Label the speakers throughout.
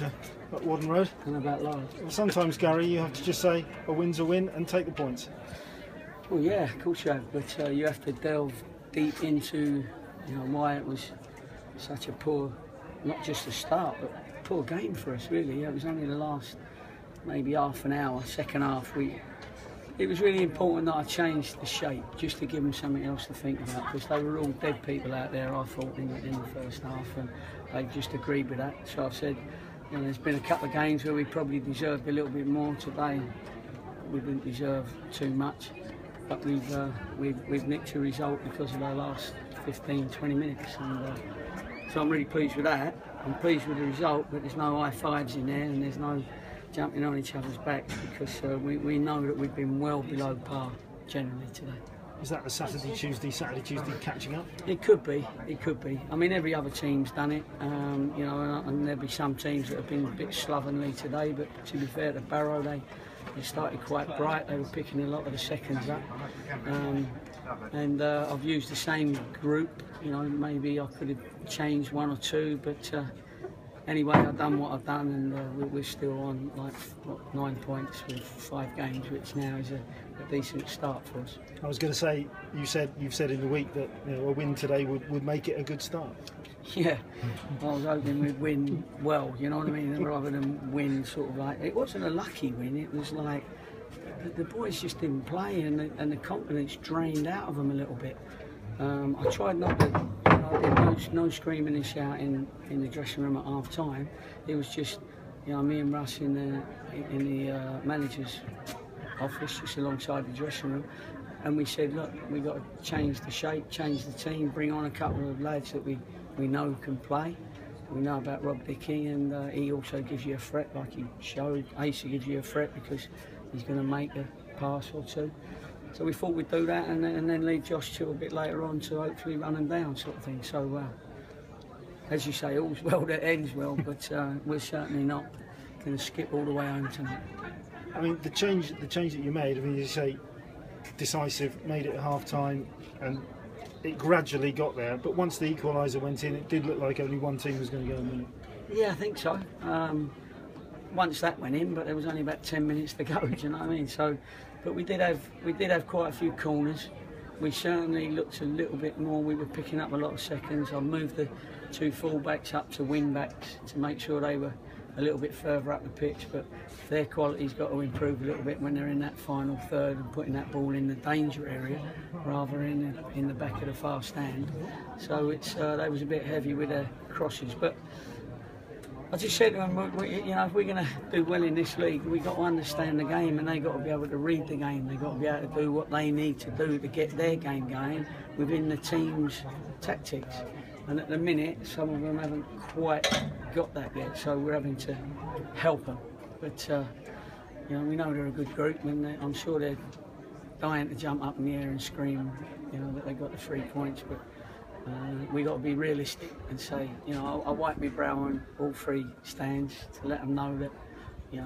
Speaker 1: At Warden Road.
Speaker 2: And about life.
Speaker 1: Well, sometimes, Gary, you have to just say a win's a win and take the points.
Speaker 2: Well, yeah, of course you have, but you have to delve deep into, why it was such a poor, not just the start, but poor game for us, really. It was only the last maybe half an hour, second half. It was really important that I changed the shape just to give them something else to think about, because they were all dead people out there, I thought, in the first half, and they just agreed with that. So I said, there's been a couple of games where we probably deserved a little bit more. Today we didn't deserve too much, but we've nicked a result because of our last 15-20 minutes, and so I'm really pleased with that. I'm pleased with the result, but there's no high fives in there, and there's no jumping on each other's backs, because we know that we've been well below par generally today.
Speaker 1: Is that the Saturday, Tuesday catching up?
Speaker 2: It could be. I mean, every other team's done it, and there'll be some teams that have been a bit slovenly today, but to be fair to Barrow, they started quite bright. They were picking a lot of the seconds up, and I've used the same group. Maybe I could have changed one or two, but anyway, I've done what I've done, and we're still on 9 points with 5 games, which now is a decent start for us.
Speaker 1: I was going to say, you've said in the week that a win today would make it a good start.
Speaker 2: Yeah, I was hoping we'd win well, you know what I mean, rather than win sort of like, it wasn't a lucky win, it was like the boys just didn't play, and the confidence drained out of them a little bit. I tried not to, I did no screaming and shouting in the dressing room at half time. It was just, me and Russ in the manager's office, just alongside the dressing room, and we said, look, we've got to change the shape, change the team, bring on a couple of lads that we know can play. We know about Rob Dickie, and he also gives you a threat, like he showed. Asa gives you a threat because he's going to make a pass or two. So we thought we'd do that, and then leave Josh to a bit later on to hopefully run them down, sort of thing. So, as you say, all's well that ends well, but we're certainly not going to skip all the way home tonight.
Speaker 1: I mean, the change that you made, you say decisive, made it at half time, and it gradually got there, but once the equaliser went in, it did look like only one team was going to go and win it.
Speaker 2: Yeah, I think so. Once that went in, but there was only about 10 minutes to go, do you know what I mean? So, but we did have quite a few corners. We certainly looked a little bit more, we were picking up a lot of seconds. I moved the 2 full-backs up to wing-backs to make sure they were a little bit further up the pitch, but their quality's got to improve a little bit when they're in that final third and putting that ball in the danger area rather in the back of the far stand. So they was a bit heavy with their crosses, but I just said to them, if we're going to do well in this league, we've got to understand the game, and they've got to be able to read the game. They've got to be able to do what they need to do to get their game going within the team's tactics. And at the minute, some of them haven't quite got that yet, so we're having to help them. But we know they're a good group, and I'm sure they're dying to jump up in the air and scream, that they got the 3 points. But we got to be realistic and say, I wiped my brow on all 3 stands to let them know that,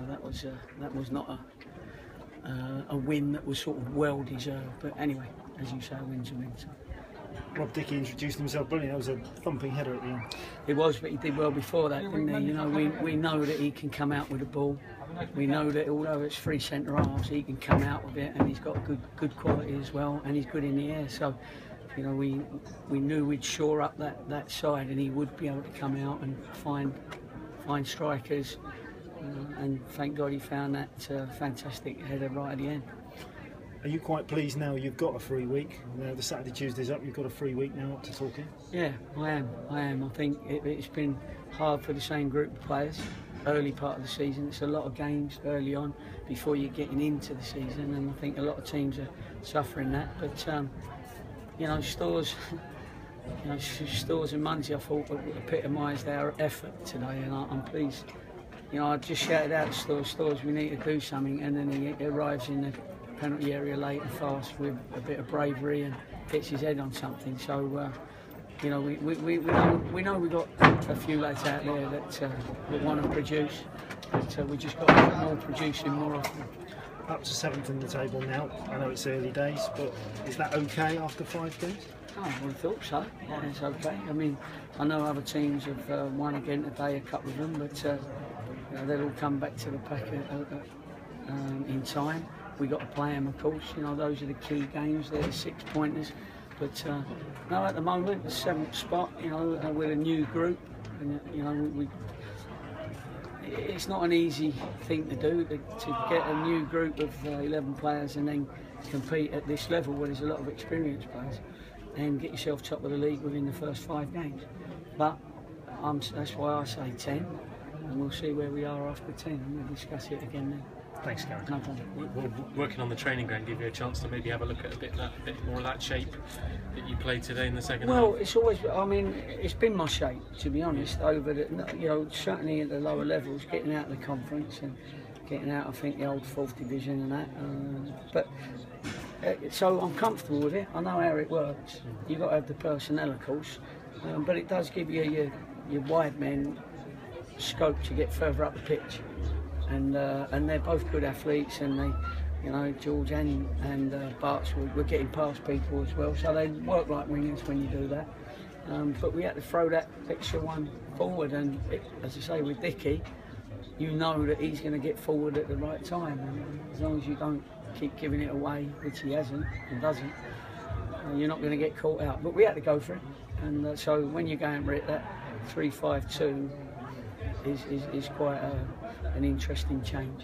Speaker 2: that was not a win that was sort of well deserved. But anyway, as you say, a win's a win. So.
Speaker 1: Rob Dickie introduced himself brilliant. That was a thumping header at the end.
Speaker 2: It was, but he did well before that, didn't he? We know that he can come out with the ball. We know that although it's 3 centre halves, he can come out with it, and he's got good quality as well, and he's good in the air. So, we knew we'd shore up that side, and he would be able to come out and find strikers. And thank God he found that fantastic header right at the end.
Speaker 1: Are you quite pleased now you've got a free week? The Saturday, Tuesday's up, you've got a free week now up to talking?
Speaker 2: Yeah, I am. I think it's been hard for the same group of players. Early part of the season, it's a lot of games early on before you're getting into the season, and I think a lot of teams are suffering that. But Stores and Munsey, I thought, epitomised our effort today, and I'm pleased. I just shouted out to Stores, we need to do something, and then he arrives in the penalty area late and fast with a bit of bravery and hits his head on something. So we know we've got a few lads out there that want to produce, but we just got to get more producing more often.
Speaker 1: Up to 7th in the table now. I know it's early days, but is that okay after 5 games?
Speaker 2: Oh, I would have thought so. Yeah, it's okay. I mean, I know other teams have won again today, a couple of them, but they'll all come back to the pack in time. We got to play them, of course. You know, those are the key games. They're the 6 pointers. But no, at the moment, the 7th spot. You know, we're a new group, and you know, it's not an easy thing to do to get a new group of 11 players and then compete at this level where there's a lot of experienced players and get yourself top of the league within the first 5 games. But that's why I say 10, and we'll see where we are after 10, and we'll discuss it again then.
Speaker 1: Thanks, Gary.
Speaker 2: No problem.
Speaker 3: Will working on the training ground give you a chance to maybe have a look at a bit more of that shape that you played today in the second half?
Speaker 2: Well, it's always, I mean, it's been my shape, to be honest, over the, you know, certainly at the lower levels, getting out of the conference and getting out, I think, the old 4th division and that. So I'm comfortable with it. I know how it works. You've got to have the personnel, of course, but it does give you your wide men scope to get further up the pitch. And they're both good athletes, and they, you know, George and Bart's were getting past people as well, so they work like wingers when you do that. But we had to throw that extra one forward, and as I say, with Dickie, you know that he's going to get forward at the right time, and as long as you don't keep giving it away, which he hasn't and doesn't, you're not going to get caught out. But we had to go for it, and so when you're going for it, that 3-5-2 is quite an interesting change.